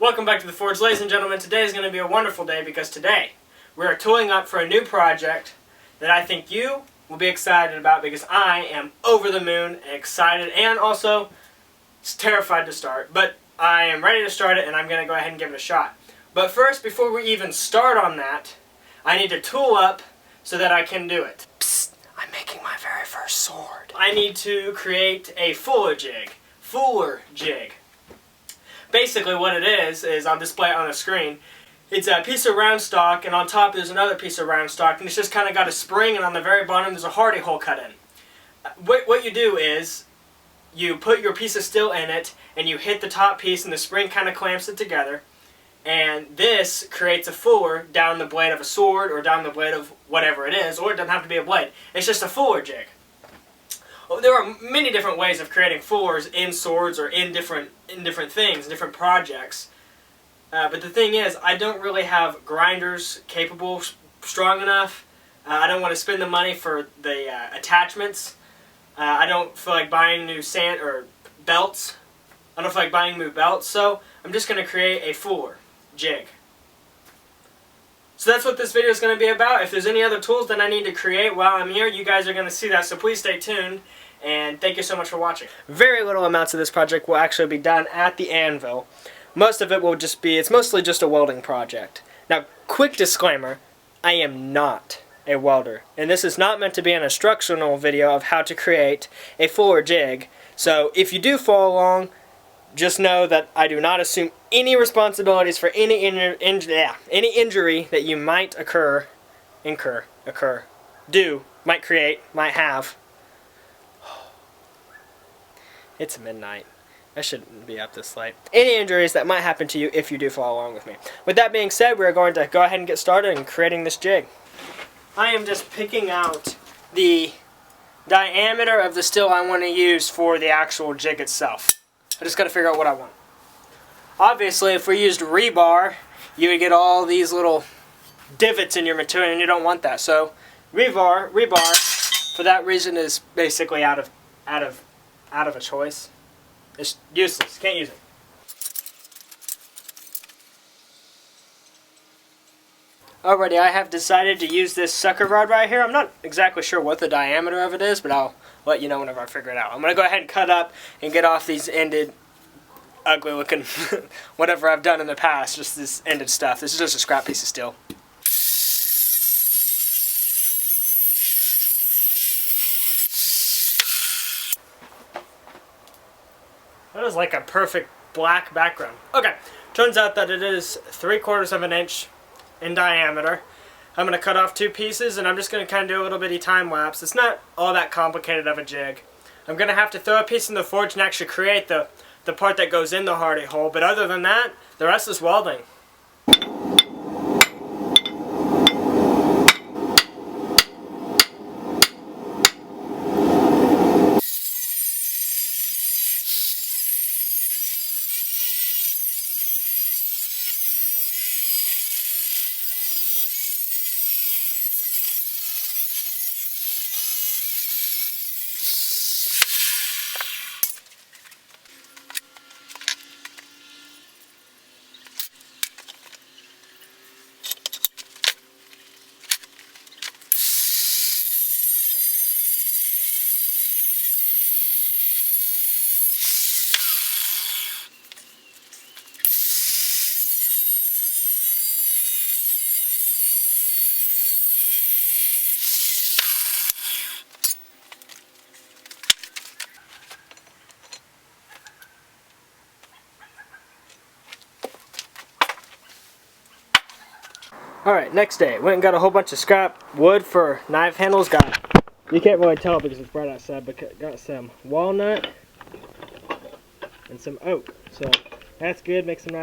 Welcome back to the Forge, ladies and gentlemen. Today is going to be a wonderful day because today we are tooling up for a new project that I think you will be excited about because I am over the moon and excited and also terrified to start. But I am ready to start it and I'm going to go ahead and give it a shot. But first, before we even start on that, I need to tool up so that I can do it. Psst, I'm making my very first sword. I need to create a fuller jig. Basically what it is I'll display it on the screen. It's a piece of round stock, and on top there's another piece of round stock, and it's just kind of got a spring, and on the very bottom there's a hardy hole cut in. What you do is you put your piece of steel in it, and you hit the top piece, and the spring kind of clamps it together, and this creates a fuller down the blade of a sword, or down the blade of whatever it is, or it doesn't have to be a blade. It's just a fuller jig. There are many different ways of creating fullers in swords or in different things, different projects. But the thing is, I don't really have grinders capable, strong enough. I don't want to spend the money for the attachments. I don't feel like buying new sand or belts. I don't feel like buying new belts, so I'm just going to create a fuller jig. So that's what this video is going to be about. If there's any other tools that I need to create while I'm here, you guys are going to see that, so please stay tuned. And thank you so much for watching. Very little amounts of this project will actually be done at the anvil. Most of it will just be, it's mostly just a welding project. Now, quick disclaimer, I am not a welder. And this is not meant to be an instructional video of how to create a fuller jig. So if you do follow along, just know that I do not assume any responsibilities for any injury that you might might create, might have. It's midnight. I shouldn't be up this late. Any injuries that might happen to you if you do follow along with me. With that being said, we're going to go ahead and get started in creating this jig. I am just picking out the diameter of the steel I want to use for the actual jig itself. I just got to figure out what I want. Obviously, if we used rebar, you would get all these little divots in your material, and you don't want that. So, rebar, for that reason, is basically out of a choice. It's useless. Can't use it. Alrighty, I have decided to use this sucker rod right here. I'm not exactly sure what the diameter of it is, but I'll let you know whenever I figure it out. I'm going to go ahead and cut up and get off these ended, ugly looking, whatever I've done in the past, just this ended stuff. This is just a scrap piece of steel. That is like a perfect black background. Okay, turns out that it is 3/4 of an inch in diameter. I'm going to cut off two pieces, and I'm just going to kind of do a little bitty time lapse. It's not all that complicated of a jig. I'm going to have to throw a piece in the forge and actually create the part that goes in the hardy hole, but other than that, the rest is welding. Alright, next day. Went and got a whole bunch of scrap wood for knife handles. You can't really tell because it's bright outside, but got some walnut and some oak. So that's good. Make some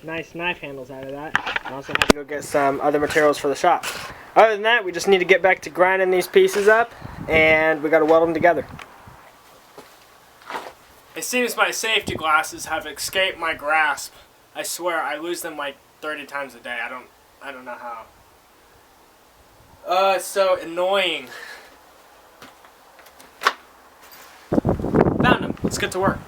nice knife handles out of that. I also have to go get some other materials for the shop. Other than that, we just need to get back to grinding these pieces up, and we got to weld them together. It seems my safety glasses have escaped my grasp. I swear, I lose them like 30 times a day. I don't know how. It's so annoying. Found them. Let's get to work.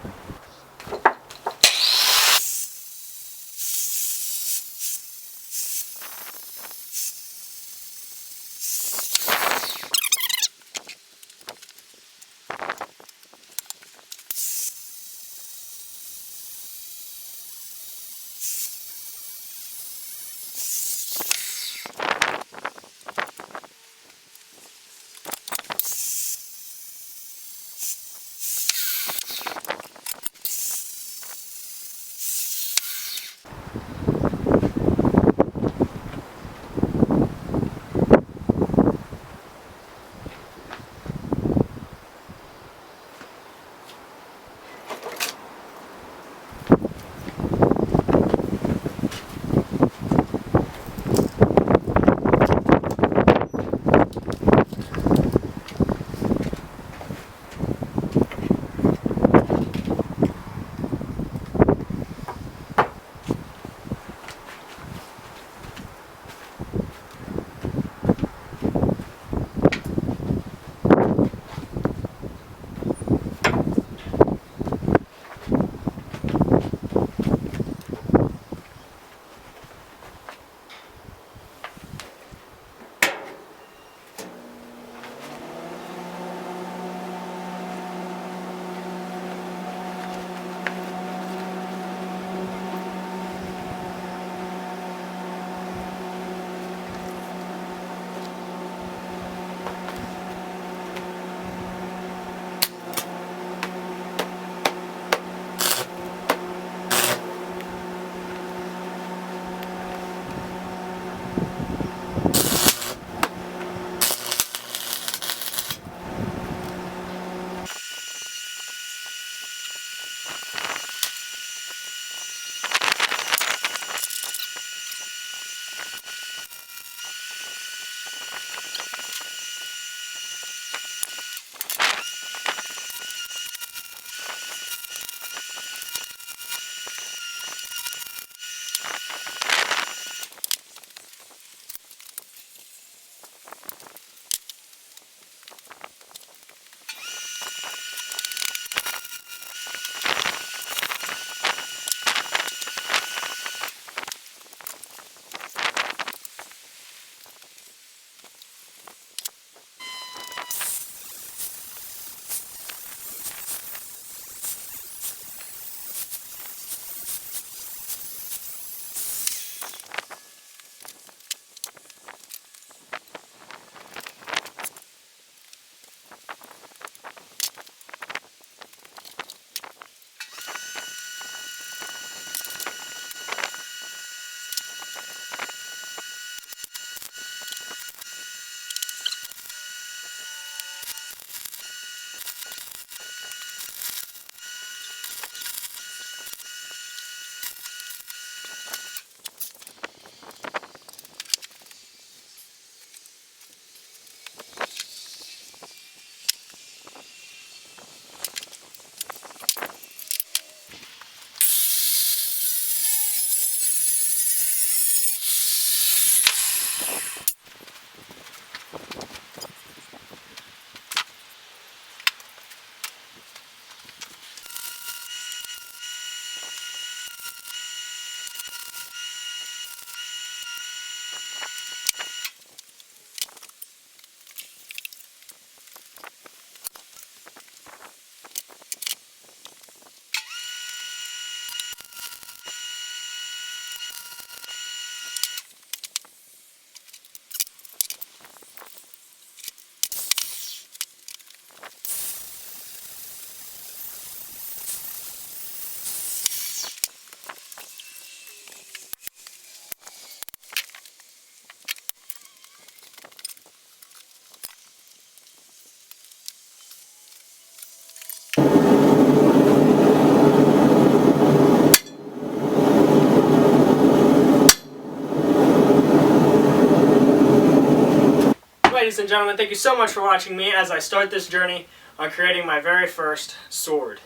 Ladies and gentlemen, thank you so much for watching me as I start this journey on creating my very first sword.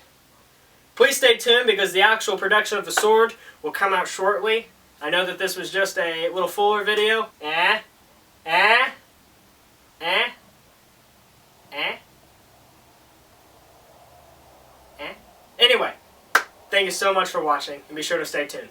Please stay tuned because the actual production of the sword will come out shortly. I know that this was just a little fuller video. Anyway, thank you so much for watching and be sure to stay tuned.